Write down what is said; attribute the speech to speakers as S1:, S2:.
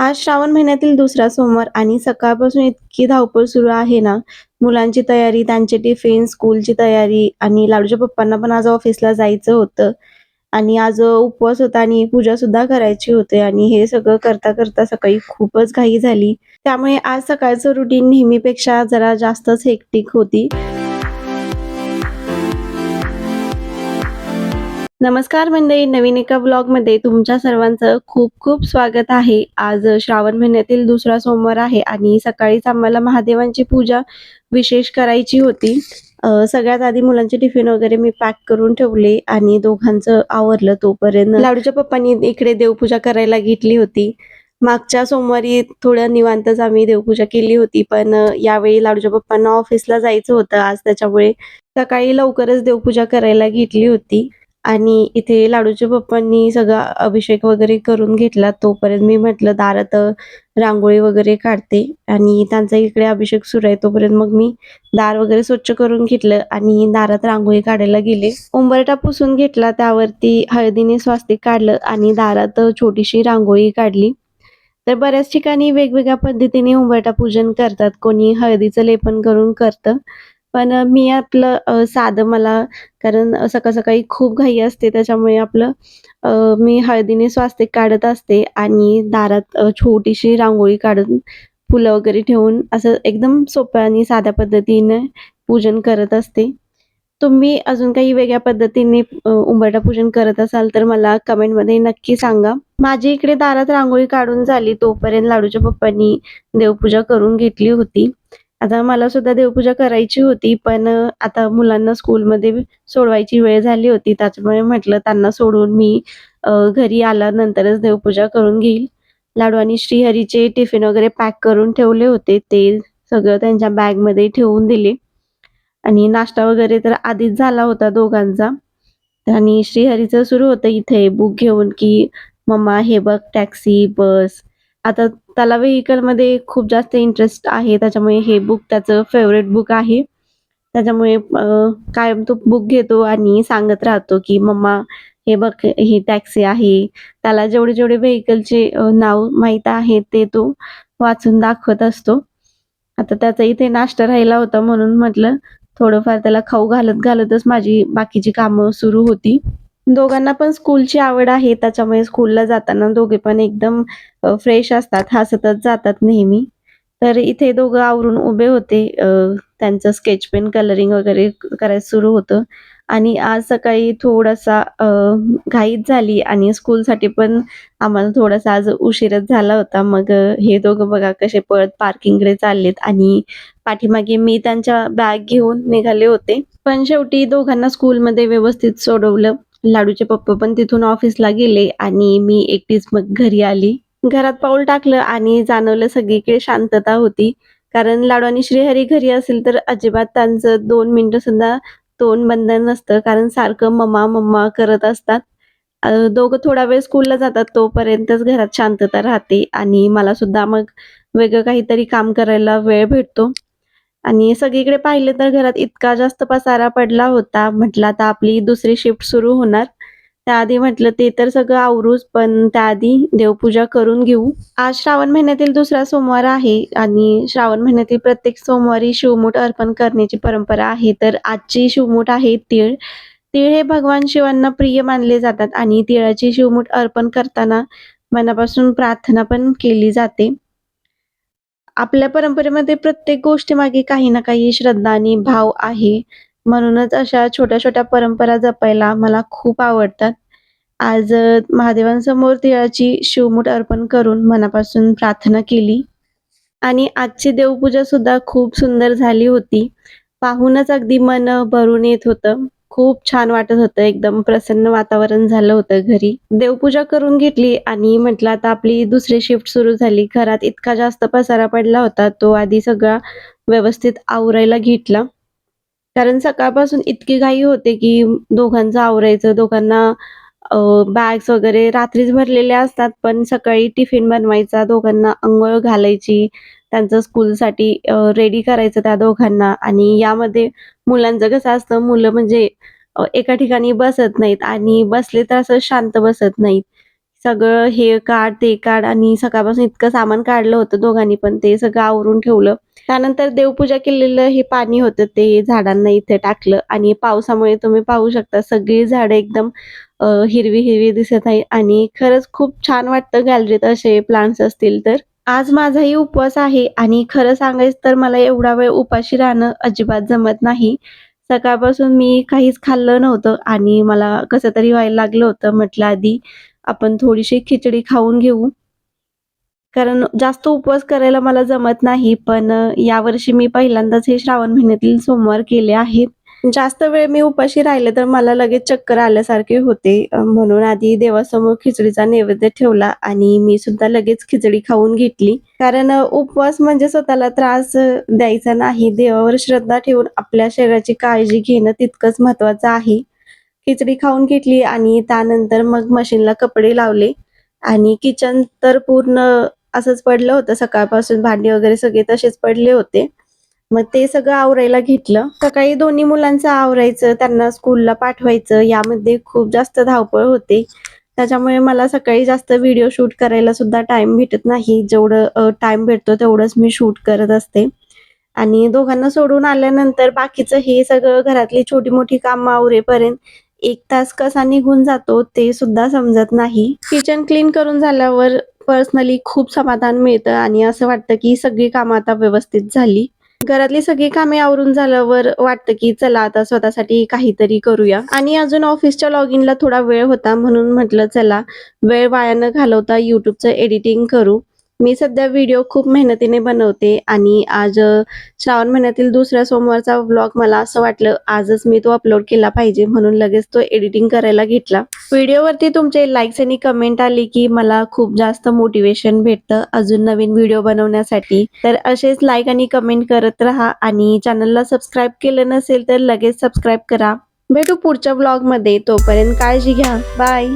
S1: आज श्रावण महिन्यातील दुसरा सोमवार आणि सकाळपासून इतकी धावपळ सुरू आहे ना, मुलांची तयारी, त्यांचे टिफिन, स्कूलची तयारी आणि लाडूच्या पप्पांना पण आज ऑफिसला जायचं होतं आणि आज उपवास होता आणि पूजा सुद्धा करायची होती आणि हे सगळं करता सकाळी खूपच घाई झाली. त्यामुळे आज सकाळचं रुटीन नेहमीपेक्षा जरा जास्तच हेक्टिक होती. नमस्कार मंडळी, नवीन एका ब्लॉगमध्ये तुमच्या सर्वांचं खूप खूप स्वागत आहे. आज श्रावण महिन्यातील दुसरा सोमवार आहे आणि सकाळीच आम्हाला महादेवांची पूजा विशेष करायची होती. सगळ्यात आधी मुलांचे टिफिन वगैरे मी पॅक करून ठेवले आणि दोघांचं आवरलं. तोपर्यंत लाडूच्या पप्पांनी इकडे देवपूजा करायला घेतली होती. मागच्या सोमवारी थोडं निवांतच आम्ही देवपूजा केली होती, पण यावेळी लाडूच्या पप्पांना ऑफिसला जायचं होतं आज, त्याच्यामुळे सकाळी लवकरच देवपूजा करायला घेतली होती. आणि इथे लाडूच्या पप्पांनी सगळा अभिषेक वगैरे करून घेतला. तोपर्यंत मी म्हटलं दारात रांगोळी वगैरे काढते आणि त्यांचा इकडे अभिषेक सुरू आहे. तोपर्यंत मग मी दार वगैरे स्वच्छ करून घेतलं आणि दारात रांगोळी काढायला गेले. उंबरठा पुसून घेतला, त्यावरती हळदीने स्वास्तिक काढलं आणि दारात छोटीशी रांगोळी काढली. तर बऱ्याच ठिकाणी वेगवेगळ्या पद्धतीने उंबरठा पूजन करतात. कोणी हळदीचं लेपन करून करतं. पण मी आपलं साधं मला कारण सकाळ-सकाळी खूप घाई असते, त्याच्यामुळे आपलं मी हळदीने स्वास्तिक काढत असते आणि दारात छोटीशी रांगोळी काढून फुलं वगैरे ठेवून असं एकदम सोप्या आणि साध्या पद्धतीने पूजन करत असते. तुम्ही अजून काही वेगळ्या पद्धतीने उंबरठा पूजन करत असाल तर मला कमेंटमध्ये नक्की सांगा. माझी इकडे दारात रांगोळी काढून झाली, तोपर्यंत लाडूच्या पप्पांनी देवपूजा करून घेतली होती. आता मला सुद्धा देवपूजा करायची होती, पण आता मुलांना स्कूलमध्ये सोडवायची वेळ झाली होती. त्याच्यामुळे म्हटलं त्यांना सोडून मी घरी आल्यानंतरच देवपूजा करून घेईल. लाडू आणि श्रीहरीचे टिफिन वगैरे पॅक करून ठेवले होते. ते सगळं त्यांच्या बॅगमध्ये ठेवून दिले आणि नाश्ता वगैरे तर आधीच झाला होता दोघांचा. आणि श्रीहरीचं सुरू होतं इथे बुक घेऊन, की "मम्मा हे बघ टॅक्सी, बस." आता त्याला व्हेइकलमध्ये खूप जास्त इंटरेस्ट आहे, त्याच्यामुळे हे बुक त्याचं फेव्हरेट बुक आहे. त्याच्यामुळे कायम तो बुक घेतो आणि सांगत राहतो, की "मम्मा हे बघ ही टॅक्सी आहे." त्याला जेवढे व्हेइकलचे नाव माहीत आहे ते तो वाचून दाखवत असतो. आता त्याचा इथे नाश्ता राहिला होता म्हणून म्हटलं थोडंफार त्याला खाऊ घालतच माझी बाकीची कामं सुरू होती. दोघांना पण स्कूलची आवड आहे, त्याच्यामुळे स्कूलला जाताना दोघे पण एकदम फ्रेश असतात, हसतच जातात नेहमी. तर इथे दोघं आवरून उभे होते. त्यांचं स्केच पेन कलरिंग वगैरे करायचं सुरू होतं आणि आज सकाळी थोडासा घाईच झाली आणि स्कूलसाठी पण आम्हाला थोडासा आज उशीरच झाला होता. मग हे दोघं बघा कसे पळत पार्किंगकडे चाललेत आणि पाठीमागे मी त्यांच्या बॅग घेऊन निघाले होते. पण शेवटी दोघांना स्कूलमध्ये व्यवस्थित सोडवलं. लाडूचे पप्पा पण तिथून ऑफिसला गेले आणि मी एकटीच मग घरी आली. घरात पाऊल टाकलं आणि जाणवलं सगळीकडे शांतता होती. कारण लाडू आणि श्रीहरी घरी असेल तर अजिबात त्यांचं 2 मिनिटं सुद्धा तोंड बंद नसतं. कारण सारखं मम्मा, मम्मा करत असतात. दोघं थोडा वेळ स्कूलला जातात तोपर्यंतच घरात शांतता राहते आणि मला सुद्धा मग वेगळं काहीतरी काम करायला वेळ भेटतो. आणि सगळीकडे पाहिलं तर घरात इतका जास्त पसारा पडला होता. म्हटलं आता आपली दुसरी शिफ्ट सुरू होणार. त्याआधी म्हटलं ते तर सगळं आवरूच, पण त्याआधी देवपूजा करून घेऊ. आज श्रावण महिन्यातील दुसरा सोमवार आहे आणि श्रावण महिन्यातील प्रत्येक सोमवारी शिवमूठ अर्पण करण्याची परंपरा आहे. तर आजची शिवमूठ आहे तीळ. तीळ हे भगवान शिवांना प्रिय मानले जातात आणि तिळाची शिवमूठ अर्पण करताना मनापासून प्रार्थना पण केली जाते. आपल्या परंपरेमध्ये प्रत्येक गोष्टीमागे काही ना काही श्रद्धा आणि भाव आहे. म्हणूनच अशा छोट्या-छोट्या परंपरा जपायला मला खूप आवडतात. आज महादेवांसमोर तिळाची शिवमूठ अर्पण करून मनापासून प्रार्थना केली आणि आजची देवपूजा सुद्धा खूप सुंदर झाली होती. पाहूनच अगदी मन भरून येत होतं. खूप छान वाटत होतं. एकदम प्रसन्न वातावरण झालं होतं घरी. देवपूजा करून घेतली आणि म्हटलं आता आपली दुसरी शिफ्ट सुरू झाली. घरात इतका जास्त पसारा पडला होता, तो आधी सगळा व्यवस्थित आवरायला घेतला. कारण सकाळपासून इतकी घाई होते, की दोघांचं आवरायचं, दोघांना बॅग्स वगैरे रात्रीच भरलेल्या असतात, पण सकाळी टिफिन बनवायचा, दोघांना अंघोळ घालायची, त्यांचं स्कूलसाठी रेडी करायचं त्या दोघांना आणि यामध्ये मुलांचं कसं असतं, मुलं म्हणजे एका ठिकाणी बसत नाहीत आणि बसले तर असं शांत बसत नाहीत. सगळं हे काढ ते काढ आणि सकाळपासून इतकं सामान काढलं होतं दोघांनी पण ते सगळं आवरून ठेवलं. त्यानंतर देवपूजा केलेलं हे पाणी होतं ते झाडांना इथे टाकलं आणि पावसामुळे तुम्ही पाहू शकता सगळी झाडं एकदम हिरवी हिरवी दिसत आहे आणि खरंच खूप छान वाटतं गॅलरीत असे प्लांट्स असतील तर. आज माझाही उपवास आहे आणि खरं सांगायचं तर मला एवढा वेळ उपाशी राहणं अजिबात जमत नाही. सकाळपासून मी काहीच खाल्लं नव्हतं आणि मला कसं तरी व्हायला लागलं होतं. म्हटलं आधी आपण थोडीशी खिचडी खाऊन घेऊ. कारण जास्त उपवास करायला मला जमत नाही. पण यावर्षी मी पहिल्यांदाच हे श्रावण महिन्यातील सोमवार केले आहेत. जास्त वेळ मी उपाशी राहिले तर मला लगेच चक्कर आल्यासारखे होते. म्हणून आधी देवासमोर खिचडीचा नैवेद्य ठेवला आणि मी सुद्धा लगेच खिचडी खाऊन घेतली. कारण उपवास म्हणजे स्वतःला त्रास द्यायचा नाही. देवावर श्रद्धा ठेवून आपल्या शरीराची काळजी घेणं तितकंच महत्त्वाचं आहे. खिचडी खाऊन घेतली आणि त्यानंतर मग मशीनला कपडे लावले आणि किचन तर पूर्ण असंच पडलं होतं सकाळपासून भांडी वगैरे सगळे तसेच पडले होते. मग ते सगळं आवरायला घेतलं. सकाळी दोन्ही मुलांचं आवरायचं, त्यांना स्कूलला पाठवायचं यामध्ये खूप जास्त धावपळ होते. त्याच्यामुळे मला सकाळी जास्त व्हिडिओ शूट करायला सुद्धा टाईम भेटत नाही. जेवढं टाईम भेटतो तेवढंच मी शूट करत असते. आणि दोघांना सोडून आल्यानंतर बाकीचं हे सगळं घरातली छोटी-मोठी कामं आवरेपर्यंत 1 तास कसा निघून जातो ते सुद्धा समजत नाही. किचन क्लीन करून झाल्यावर पर्सनली खूप समाधान मिळतं आणि असं वाटतं की सगळी कामं आता व्यवस्थित झाली. घरातली सगळी कामे आवरून झाल्यावर वाटतं की चला आता स्वतःसाठी काहीतरी करूया आणि अजून ऑफिसच्या लॉगिनला थोडा वेळ होता म्हणून म्हटलं चला वेळ वाया न घालवता YouTubeचं एडिटिंग करू. मी सध्या व्हिडिओ खूप मेहनतीने बनवते आणि आज श्रावण महिन्यातील दुसऱ्या सोमवारचा व्लॉग मला असं वाटलं आजच मी तो अपलोड केला पाहिजे म्हणून लगेच तो एडिटिंग करायला घेतला. व्हिडिओवरती तुमचे लाईक्स आणि कमेंट आली की मला खूप जास्त मोटिवेशन भेटतं अजून नवीन व्हिडिओ बनवण्यासाठी. तर असेच लाईक आणि कमेंट करत राहा आणि चॅनलला सबस्क्राईब केलं नसेल तर लगेच सबस्क्राईब करा. भेटू पुढच्या व्लॉगमध्ये. तोपर्यंत काळजी घ्या. बाय.